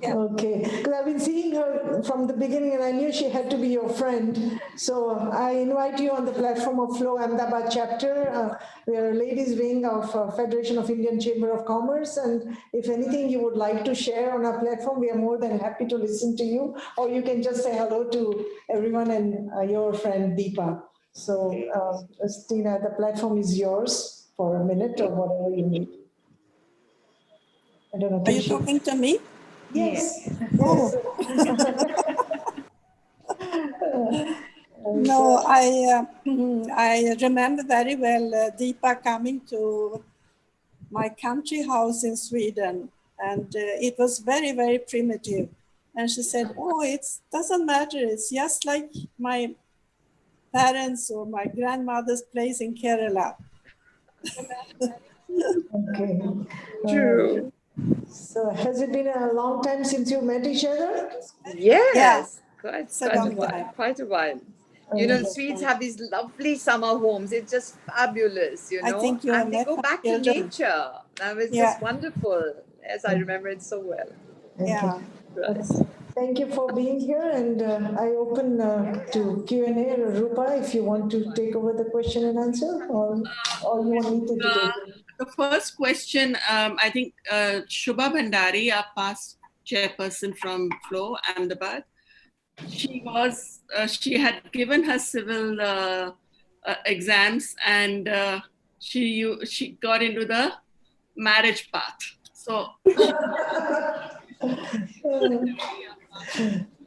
Yeah. Okay, because I've been seeing her from the beginning and I knew she had to be your friend. So I invite you on the platform of FLO Ahmedabad Chapter. We are a ladies wing of Federation of Indian Chamber of Commerce. And if anything you would like to share on our platform, we are more than happy to listen to you. Or you can just say hello to everyone and your friend Deepa. So Tina, the platform is yours for a minute or whatever you need. I don't know. Are you talking to me? Yes. Oh. No, I remember very well Deepa coming to my country house in Sweden, and it was very, very primitive. And she said, "Oh, it doesn't matter. It's just like my parents' or my grandmother's place in Kerala." Okay. True. So has it been a long time since you met each other? Yes, Yeah. quite a while. Swedes have these lovely summer homes. It's just fabulous, I think you and they go back to nature. That was just wonderful. Yes, I remember it so well. Yeah. Okay. Thank you for being here, and I open to Q&A. Rupa, if you want to take over the question and answer, or you want me to take it? The first question, I think Shubha Bhandari, our past chairperson from FLO Ahmedabad, she had given her civil exams, and she got into the marriage path. So.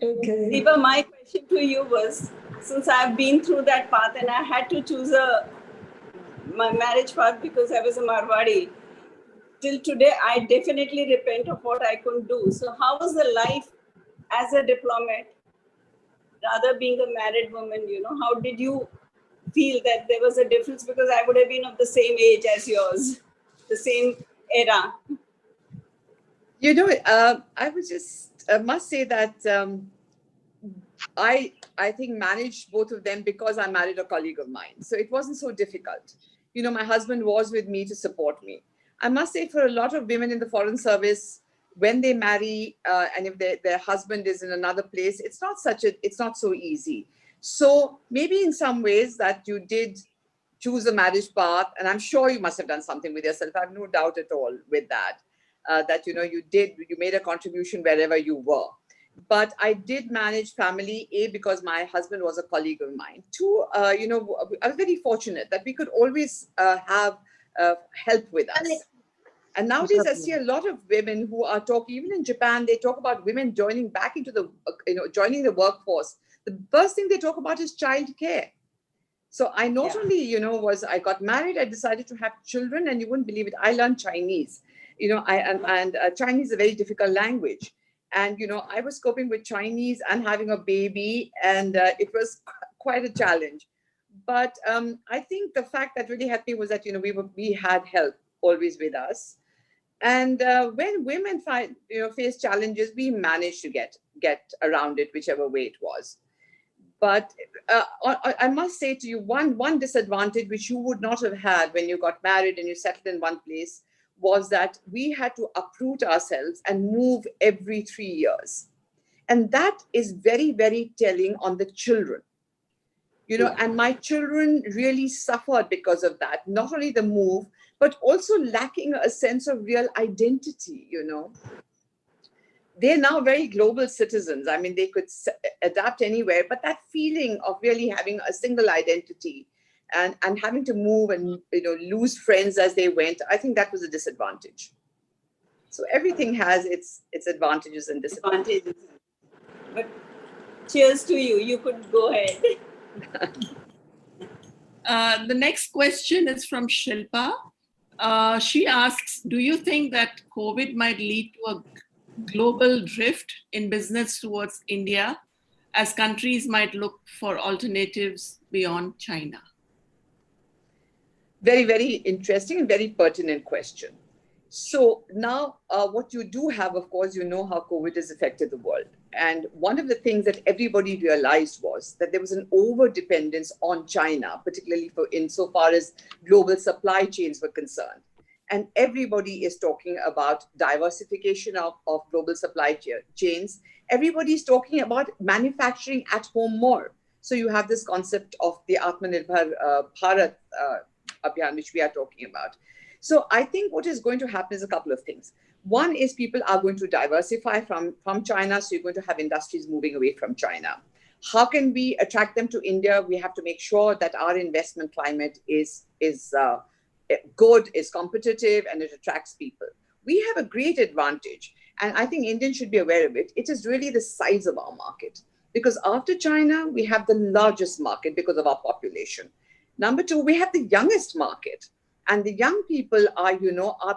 Okay. Deepa, my question to you was, since I've been through that path and I had to choose my marriage path because I was a Marwadi, till today I definitely repent of what I couldn't do. So how was the life as a diplomat, rather being a married woman, how did you feel that there was a difference? Because I would have been of the same age as yours, the same era. I would just must say that I think managed both of them because I married a colleague of mine. So it wasn't so difficult. My husband was with me to support me. I must say for a lot of women in the foreign service, when they marry and if their husband is in another place, it's not so easy. So maybe in some ways that you did choose a marriage path, and I'm sure you must have done something with yourself. I have no doubt at all with that. That you made a contribution wherever you were. But I did manage family, A, because my husband was a colleague of mine. Two, I was very fortunate that we could always have help with us. And nowadays I see a lot of women who are talking, even in Japan, they talk about women joining back into joining the workforce. The first thing they talk about is childcare. So I not only, I got married, I decided to have children, and you wouldn't believe it, I learned Chinese. Chinese is a very difficult language. And, I was coping with Chinese and having a baby, and it was quite a challenge. But I think the fact that really helped me was that, we had help always with us. And when women face challenges, we manage to get around it, whichever way it was. But I must say to you, one disadvantage which you would not have had when you got married and you settled in one place was that we had to uproot ourselves and move every 3 years. And that is very, very telling on the children. And my children really suffered because of that. Not only the move, but also lacking a sense of real identity, They're now very global citizens. I mean, they could adapt anywhere, but that feeling of really having a single identity and having to move and lose friends as they went, I think that was a disadvantage. So everything has its advantages and disadvantages. But cheers to you. You could go ahead. The next question is from Shilpa. She asks, do you think that COVID might lead to a global drift in business towards India as countries might look for alternatives beyond China? Very, very interesting and very pertinent question. So now what you do have, of course, how COVID has affected the world. And one of the things that everybody realized was that there was an over-dependence on China, particularly insofar as global supply chains were concerned. And everybody is talking about diversification of global supply chains. Everybody is talking about manufacturing at home more. So you have this concept of the Atmanirbhar Bharat Abhiyan, which we are talking about. So I think what is going to happen is a couple of things. One is people are going to diversify from China. So you're going to have industries moving away from China. How can we attract them to India? We have to make sure that our investment climate is good, is competitive, and it attracts people. We have a great advantage, and I think Indians should be aware of it. It is really the size of our market, because after China, we have the largest market because of our population. Number two, we have the youngest market, and the young people are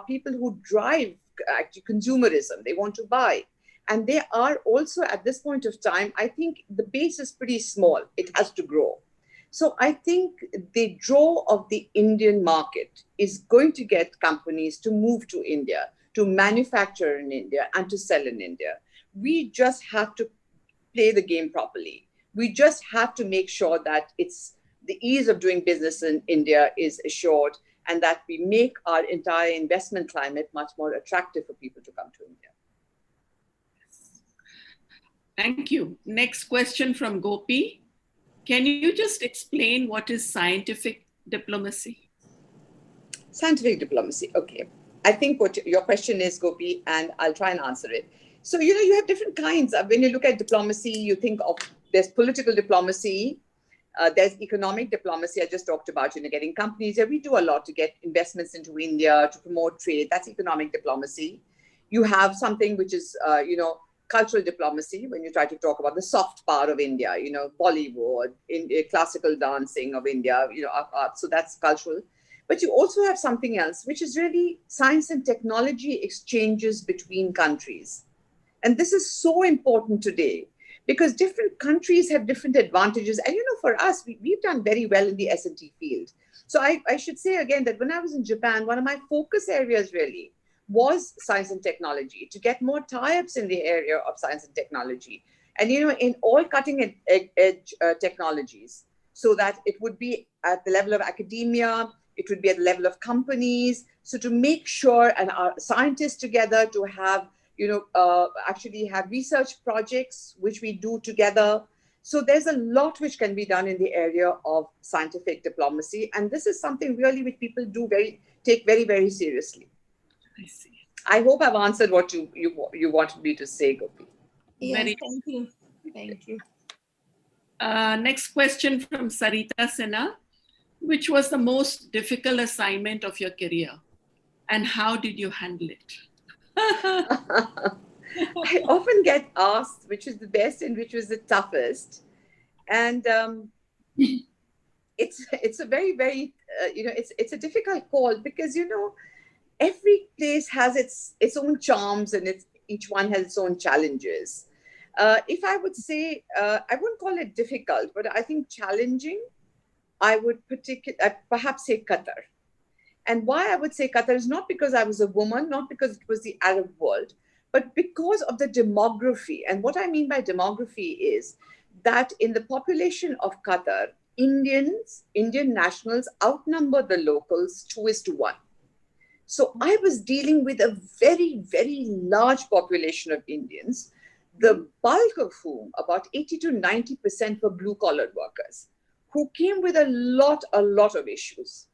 people who drive actually consumerism. They want to buy, and they are also at this point of time, I think the base is pretty small. It has to grow. So I think the draw of the Indian market is going to get companies to move to India, to manufacture in India, and to sell in India. We just have to play the game properly. We just have to make sure that the ease of doing business in India is assured, and that we make our entire investment climate much more attractive for people to come to India. Thank you. Next question from Gopi. Can you just explain what is scientific diplomacy? Scientific diplomacy, okay. I think what your question is, Gopi, and I'll try and answer it. So, you have different kinds. When you look at diplomacy, you think of, there's political diplomacy, there's economic diplomacy. I just talked about, getting companies. Yeah, we do a lot to get investments into India, to promote trade. That's economic diplomacy. You have something which is, cultural diplomacy, when you try to talk about the soft power of India, Bollywood, classical dancing of India, art. So that's cultural. But you also have something else, which is really science and technology exchanges between countries. And this is so important today, because different countries have different advantages. And, for us, we've done very well in the S&T field. So I should say again that when I was in Japan, one of my focus areas really was science and technology, to get more tie-ups in the area of science and technology. And, in all cutting edge technologies, so that it would be at the level of academia, it would be at the level of companies. So to make sure, and our scientists together to have, actually have research projects, which we do together. So there's a lot which can be done in the area of scientific diplomacy. And this is something really which people take very, very seriously. I see. I hope I've answered what you wanted me to say, Gopi. Yes, thank you. Thank you. Next question from Sarita Sinha. Which was the most difficult assignment of your career, and how did you handle it? I often get asked which is the best and which was the toughest. And it's a very, very, it's a difficult call, because, every place has its own charms, and each one has its own challenges. If I would say, I wouldn't call it difficult, but I think challenging, I would perhaps say Qatar. And why I would say Qatar is not because I was a woman, not because it was the Arab world, but because of the demography. And what I mean by demography is that in the population of Qatar, Indian nationals outnumber the locals 2:1. So I was dealing with a very, very large population of Indians, the bulk of whom, about 80 to 90%, were blue-collar workers who came with a lot of issues.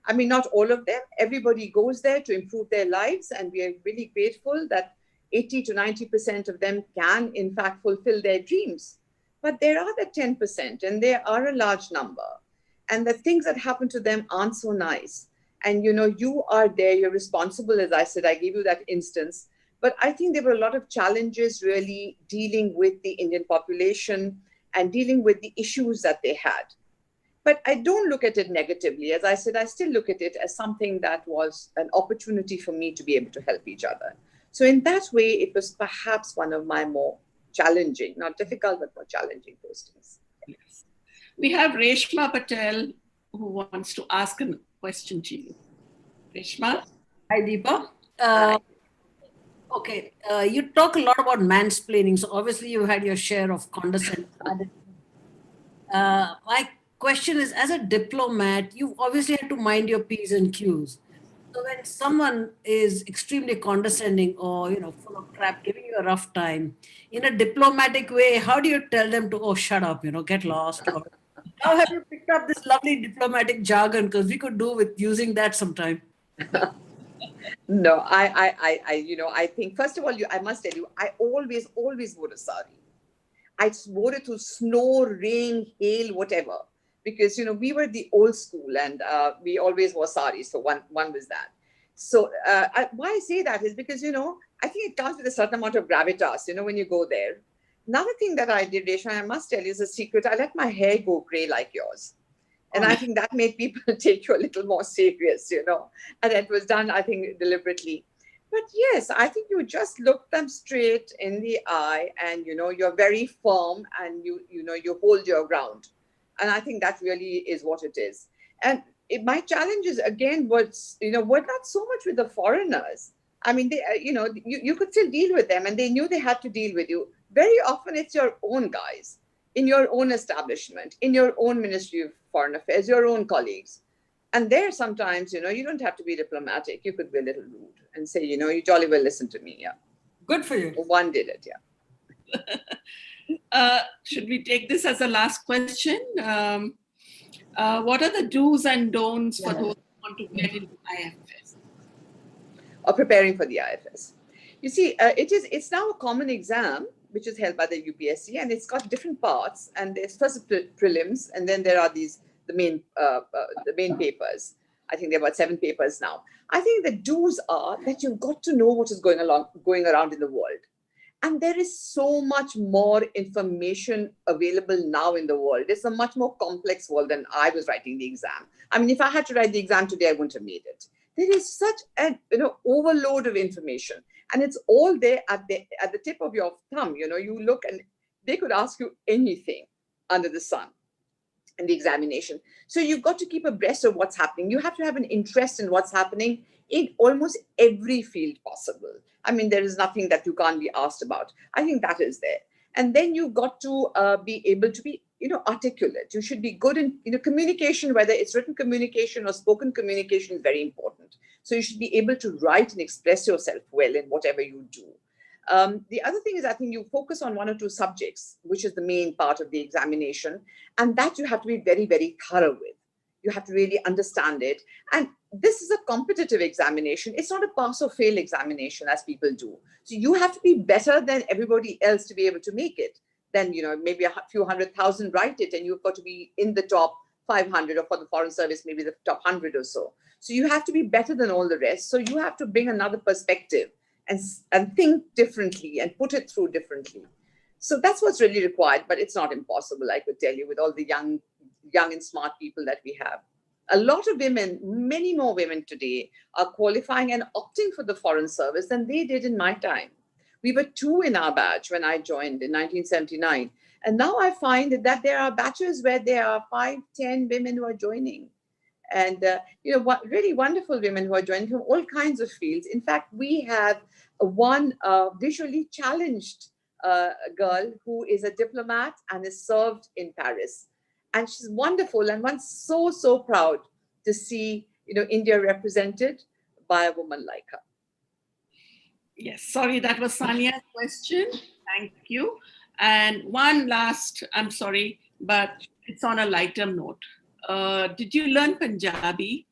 I mean, not all of them. Everybody goes there to improve their lives, and we are really grateful that 80 to 90% of them can, in fact, fulfill their dreams. But there are the 10%, and they are a large number. And the things that happen to them aren't so nice. And, you know, you are there, you're responsible, as I said, I gave you that instance. But I think there were a lot of challenges really dealing with the Indian population and dealing with the issues that they had. But I don't look at it negatively. As I said, I still look at it as something that was an opportunity for me to be able to help each other. So in that way, it was perhaps one of my more challenging, not difficult, but more challenging postings. Yes. We have Reshma Patel who wants to ask a question to you. Reshma? Hi, Deepa. Okay, you talk a lot about mansplaining, so obviously you had your share of condescending. My question is, as a diplomat, you obviously had to mind your P's and Q's. So when someone is extremely condescending or, you know, full of crap, giving you a rough time, in a diplomatic way, how do you tell them to, oh, shut up, you know, get lost? Or how have you picked up this lovely diplomatic jargon? Because we could do with using that sometime. No, I think, first of all, I must tell you, I always wore a sari. I wore it through snow, rain, hail, whatever. Because, you know, we were the old school and we always wore saris. So one was that. So why I say that is because, you know, I think it comes with a certain amount of gravitas, you know, when you go there. Another thing that I did, Reshma, I must tell you is a secret. I let my hair go gray like yours. And I think that made people take you a little more serious, you know. And that was done, I think, deliberately. But yes, I think you just look them straight in the eye and, you know, you're very firm and you hold your ground. And I think that really is what it is. And my challenges, again, was, you know, were not so much with the foreigners. I mean, they, you know, you could still deal with them and they knew they had to deal with you. Very often it's your own guys in your own establishment, in your own Ministry of Foreign Affairs, your own colleagues. And there sometimes, you know, you don't have to be diplomatic. You could be a little rude and say, you know, you jolly well listen to me. Yeah. Good for you. One did it. Yeah. Should we take this as a last question? What are the do's and don'ts for those who want to get into IFS? Or preparing for the IFS. You see, it's now a common exam, which is held by the UPSC, and it's got different parts. And there's first prelims, and then there are the main papers. I think there are about 7 papers now. I think the do's are that you've got to know what is going around in the world. And there is so much more information available now in the world. It's a much more complex world than I was writing the exam. I mean, if I had to write the exam today, I wouldn't have made it. There is such an overload of information, and it's all there at the tip of your thumb. You know, you look and they could ask you anything under the sun in the examination. So you've got to keep abreast of what's happening. You have to have an interest in what's happening in almost every field possible. I mean, there is nothing that you can't be asked about. I think that is there. And then you've got to be able to be, you know, articulate. You should be good in, you know, communication, whether it's written communication or spoken communication is very important. So you should be able to write and express yourself well in whatever you do. The other thing is, I think you focus on 1 or 2 subjects, which is the main part of the examination, and that you have to be very, very thorough with. You have to really understand it. And this is a competitive examination. It's not a pass or fail examination as people do. So you have to be better than everybody else to be able to make it. Then, you know, maybe a few 100,000 write it, and you've got to be in the top 500, or for the Foreign Service, maybe the top 100 or so. So you have to be better than all the rest. So you have to bring another perspective and think differently and put it through differently. So that's what's really required, but it's not impossible, I could tell you, with all the young and smart people that we have. A lot of women, many more women today, are qualifying and opting for the Foreign Service than they did in my time. We were 2 in our batch when I joined in 1979. And now I find that there are batches where there are 5, 10 women who are joining. And, really wonderful women who are joining from all kinds of fields. In fact, we have one visually challenged girl who is a diplomat and is served in Paris. And she's wonderful, and one's so, so proud to see, India represented by a woman like her. Yes, sorry, that was Sania's question. Thank you. And one last, I'm sorry, but it's on a lighter note. Did you learn Punjabi?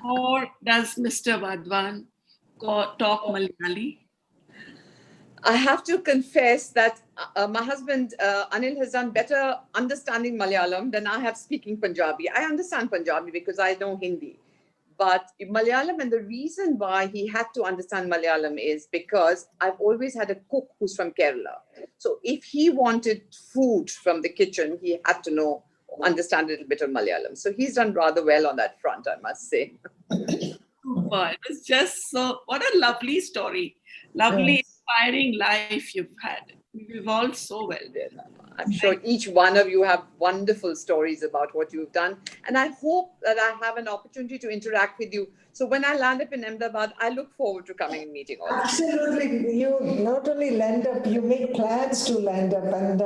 Or does Mr. Wadhwa talk Malayali? I have to confess that my husband, Anil, has done better understanding Malayalam than I have speaking Punjabi. I understand Punjabi because I know Hindi. But Malayalam, and the reason why he had to understand Malayalam is because I've always had a cook who's from Kerala. So if he wanted food from the kitchen, he had to understand a little bit of Malayalam. So he's done rather well on that front, I must say. Super. It was just so, what a lovely story. Lovely, inspiring life you've had. You've evolved so well. I'm sure each one of you have wonderful stories about what you've done. And I hope that I have an opportunity to interact with you. So when I land up in Ahmedabad, I look forward to coming and meeting all of you. Absolutely. You not only land up, you make plans to land up. And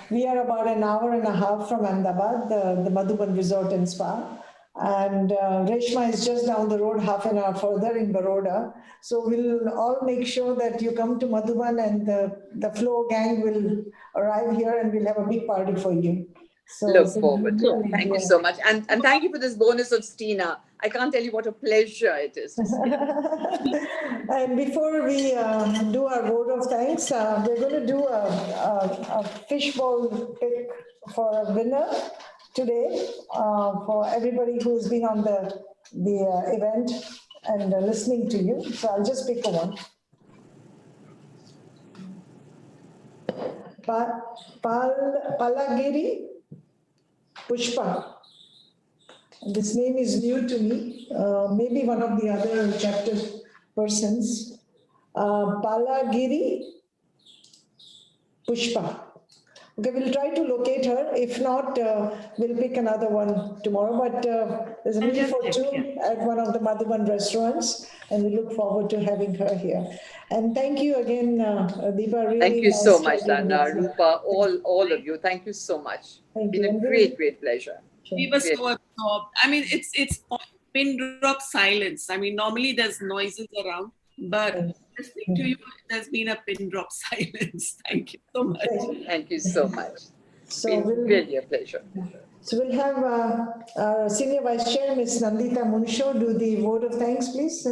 we are about an hour and a half from Ahmedabad, the Madhuban Resort and Spa. And Reshma is just down the road, half an hour further in Baroda. So we'll all make sure that you come to Madhuban, and the FLO gang will arrive here, and we'll have a big party for you. So, look forward to it. Thank you so much. And thank you for this bonus of Stina. I can't tell you what a pleasure it is. And before we do our vote of thanks, we're going to do a fishbowl pick for a winner today for everybody who's been on the event and listening to you. So I'll just pick one. Palagiri Pushpa. This name is new to me. Maybe one of the other chapter persons. Palagiri Pushpa. Okay, we'll try to locate her. If not, we'll pick another one tomorrow. But there's a meeting for two at one of the Madhuban restaurants, and we look forward to having her here. And thank you again, Deepa. Really thank you nice so much, Dana, Rupa, all of you. Thank you so much. It's been a great pleasure. We were so absorbed. I mean, it's pin drop silence. I mean, normally there's noises around, but listening to you, there's been a pin drop silence. Thank you so much. Thank you so much. So it's been really a pleasure. So we'll have our Senior Vice Chair, Ms. Nandita Munsho, do the vote of thanks, please.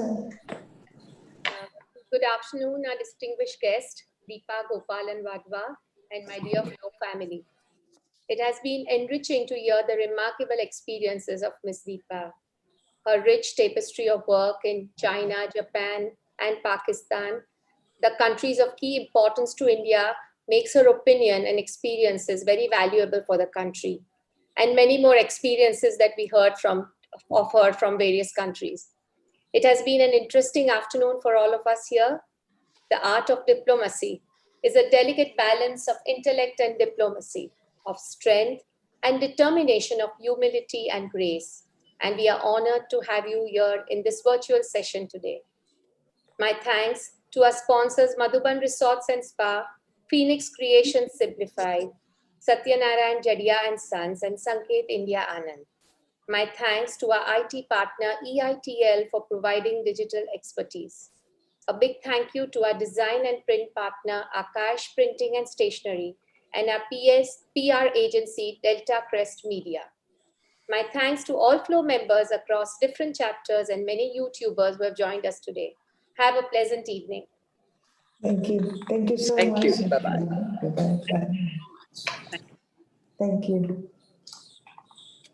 Good afternoon, our distinguished guest, Deepa Gopalan Wadhwa, and my dear FLO family. It has been enriching to hear the remarkable experiences of Ms. Deepa. Her rich tapestry of work in China, Japan, and Pakistan, the countries of key importance to India, makes her opinion and experiences very valuable for the country, and many more experiences that we heard of her from various countries. It has been an interesting afternoon for all of us here. The art of diplomacy is a delicate balance of intellect and diplomacy, of strength and determination, of humility and grace. And we are honored to have you here in this virtual session today. My thanks to our sponsors, Madhuban Resorts and Spa, Phoenix Creations Simplified, Satyanarayan Jadia and Sons, and Sanket India Anand. My thanks to our IT partner, EITL, for providing digital expertise. A big thank you to our design and print partner, Akash Printing and Stationery, and our PR agency, Delta Crest Media. My thanks to all FLO members across different chapters and many YouTubers who have joined us today. Have a pleasant evening. Thank you. Thank you so much. Thank you. Bye-bye. Bye-bye. Thank you.